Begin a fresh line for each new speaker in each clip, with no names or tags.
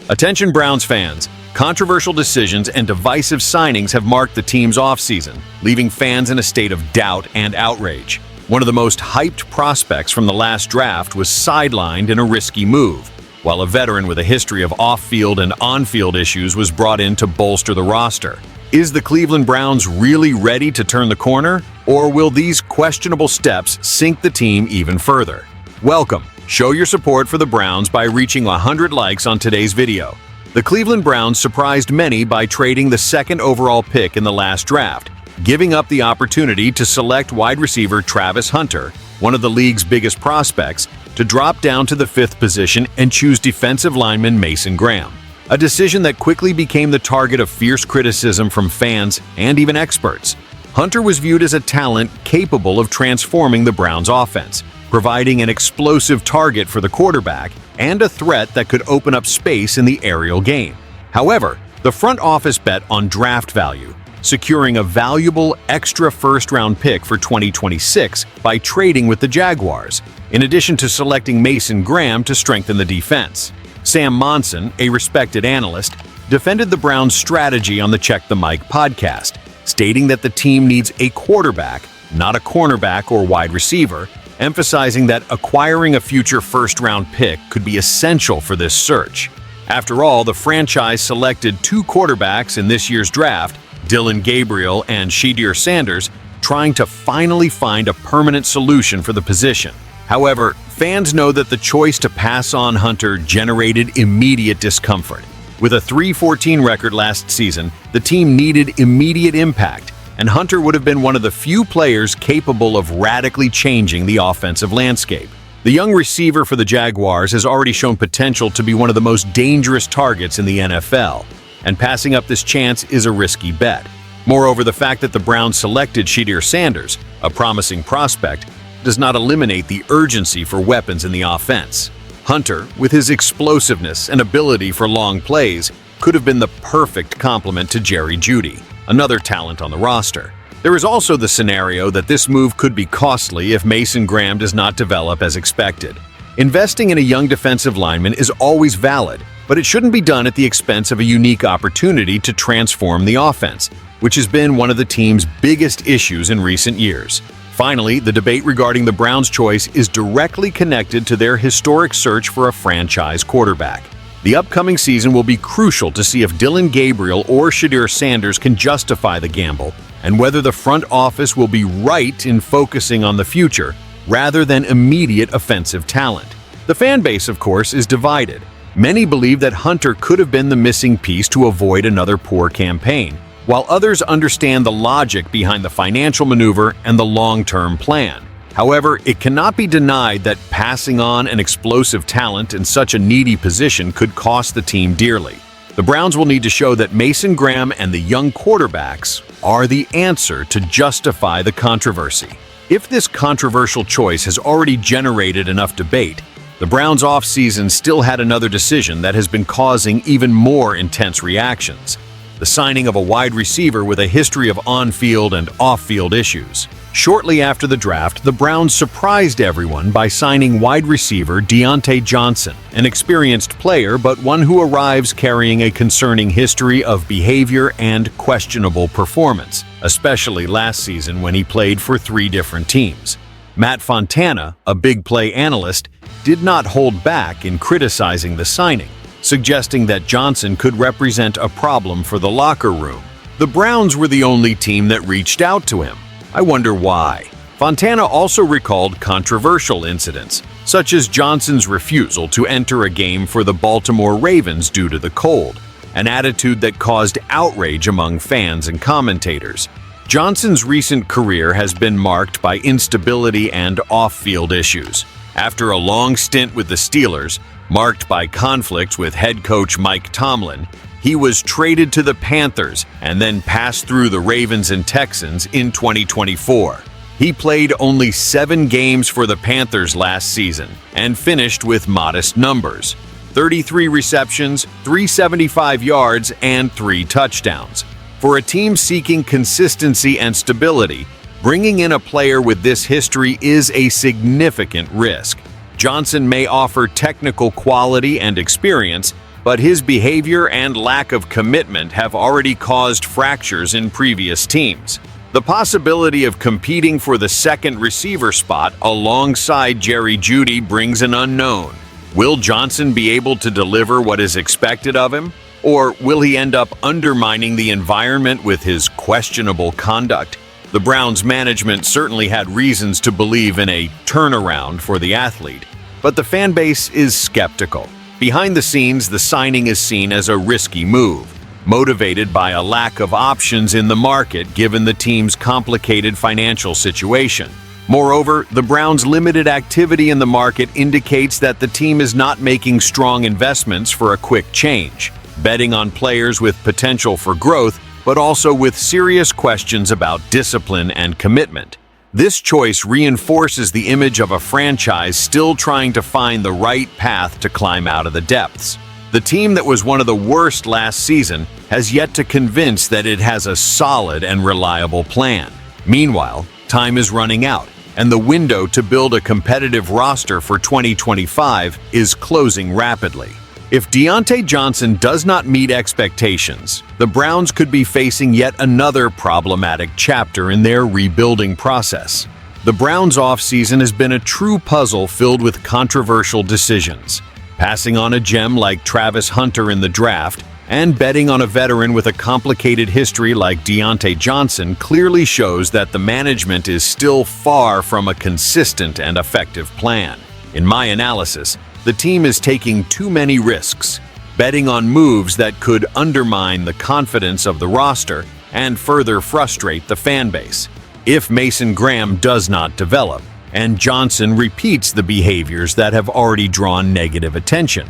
Attention Browns fans, controversial decisions and divisive signings have marked the team's offseason, leaving fans in a state of doubt and outrage. One of the most hyped prospects from the last draft was sidelined in a risky move, while a veteran with a history of off-field and on-field issues was brought in to bolster the roster. Is the Cleveland Browns really ready to turn the corner, or will these questionable steps sink the team even further? Welcome! Show your support for the Browns by reaching 100 likes on today's video. The Cleveland Browns surprised many by trading the second overall pick in the last draft, giving up the opportunity to select wide receiver Travis Hunter, one of the league's biggest prospects, to drop down to the fifth position and choose defensive lineman Mason Graham. A decision that quickly became the target of fierce criticism from fans and even experts. Hunter was viewed as a talent capable of transforming the Browns' offense, providing an explosive target for the quarterback and a threat that could open up space in the aerial game. However, the front office bet on draft value, securing a valuable extra first-round pick for 2026 by trading with the Jaguars, in addition to selecting Mason Graham to strengthen the defense. Sam Monson, a respected analyst, defended the Browns' strategy on the Check the Mic podcast, stating that the team needs a quarterback, not a cornerback or wide receiver, emphasizing that acquiring a future first-round pick could be essential for this search. After all, the franchise selected two quarterbacks in this year's draft, Dillon Gabriel and Shedeur Sanders, trying to finally find a permanent solution for the position. However, fans know that the choice to pass on Hunter generated immediate discomfort. With a 3-14 record last season, the team needed immediate impact, and Hunter would have been one of the few players capable of radically changing the offensive landscape. The young receiver for the Jaguars has already shown potential to be one of the most dangerous targets in the NFL, and passing up this chance is a risky bet. Moreover, the fact that the Browns selected Shedeur Sanders, a promising prospect, does not eliminate the urgency for weapons in the offense. Hunter, with his explosiveness and ability for long plays, could have been the perfect complement to Jerry Jeudy, another talent on the roster. There is also the scenario that this move could be costly if Mason Graham does not develop as expected. Investing in a young defensive lineman is always valid, but it shouldn't be done at the expense of a unique opportunity to transform the offense, which has been one of the team's biggest issues in recent years. Finally, the debate regarding the Browns' choice is directly connected to their historic search for a franchise quarterback. The upcoming season will be crucial to see if Dillon Gabriel or Shedeur Sanders can justify the gamble, and whether the front office will be right in focusing on the future rather than immediate offensive talent. The fan base, of course, is divided. Many believe that Hunter could have been the missing piece to avoid another poor campaign, while others understand the logic behind the financial maneuver and the long-term plan. However, it cannot be denied that passing on an explosive talent in such a needy position could cost the team dearly. The Browns will need to show that Mason Graham and the young quarterbacks are the answer to justify the controversy. If this controversial choice has already generated enough debate, the Browns' offseason still had another decision that has been causing even more intense reactions: the signing of a wide receiver with a history of on-field and off-field issues. Shortly after the draft, the Browns surprised everyone by signing wide receiver Diontae Johnson, an experienced player but one who arrives carrying a concerning history of behavior and questionable performance, especially last season when he played for 3 different teams. Matt Fontana, a big play analyst, did not hold back in criticizing the signing, suggesting that Johnson could represent a problem for the locker room. The Browns were the only team that reached out to him. I wonder why. Fontana also recalled controversial incidents, such as Johnson's refusal to enter a game for the Baltimore Ravens due to the cold, an attitude that caused outrage among fans and commentators. Johnson's recent career has been marked by instability and off-field issues. After a long stint with the Steelers, marked by conflicts with head coach Mike Tomlin, he was traded to the Panthers and then passed through the Ravens and Texans in 2024. He played only 7 games for the Panthers last season and finished with modest numbers: 33 receptions, 375 yards, and 3 touchdowns. For a team seeking consistency and stability, bringing in a player with this history is a significant risk. Johnson may offer technical quality and experience, but his behavior and lack of commitment have already caused fractures in previous teams. The possibility of competing for the second receiver spot alongside Jerry Jeudy brings an unknown. Will Johnson be able to deliver what is expected of him? Or will he end up undermining the environment with his questionable conduct? The Browns' management certainly had reasons to believe in a turnaround for the athlete, but the fan base is skeptical. Behind the scenes, the signing is seen as a risky move, motivated by a lack of options in the market given the team's complicated financial situation. Moreover, the Browns' limited activity in the market indicates that the team is not making strong investments for a quick change, betting on players with potential for growth, but also with serious questions about discipline and commitment. This choice reinforces the image of a franchise still trying to find the right path to climb out of the depths. The team that was one of the worst last season has yet to convince that it has a solid and reliable plan. Meanwhile, time is running out, and the window to build a competitive roster for 2025 is closing rapidly. If Diontae Johnson does not meet expectations, the Browns could be facing yet another problematic chapter in their rebuilding process. The Browns' offseason has been a true puzzle filled with controversial decisions. Passing on a gem like Travis Hunter in the draft and betting on a veteran with a complicated history like Diontae Johnson clearly shows that the management is still far from a consistent and effective plan. In my analysis, the team is taking too many risks, betting on moves that could undermine the confidence of the roster and further frustrate the fan base. If Mason Graham does not develop, and Johnson repeats the behaviors that have already drawn negative attention,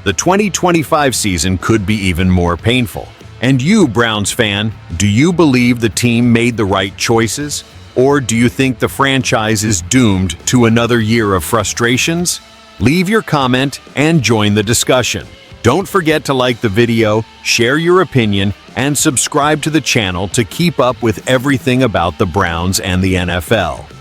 the 2025 season could be even more painful. And you, Browns fan, do you believe the team made the right choices? Or do you think the franchise is doomed to another year of frustrations? Leave your comment and join the discussion. Don't forget to like the video, share your opinion, and subscribe to the channel to keep up with everything about the Browns and the NFL.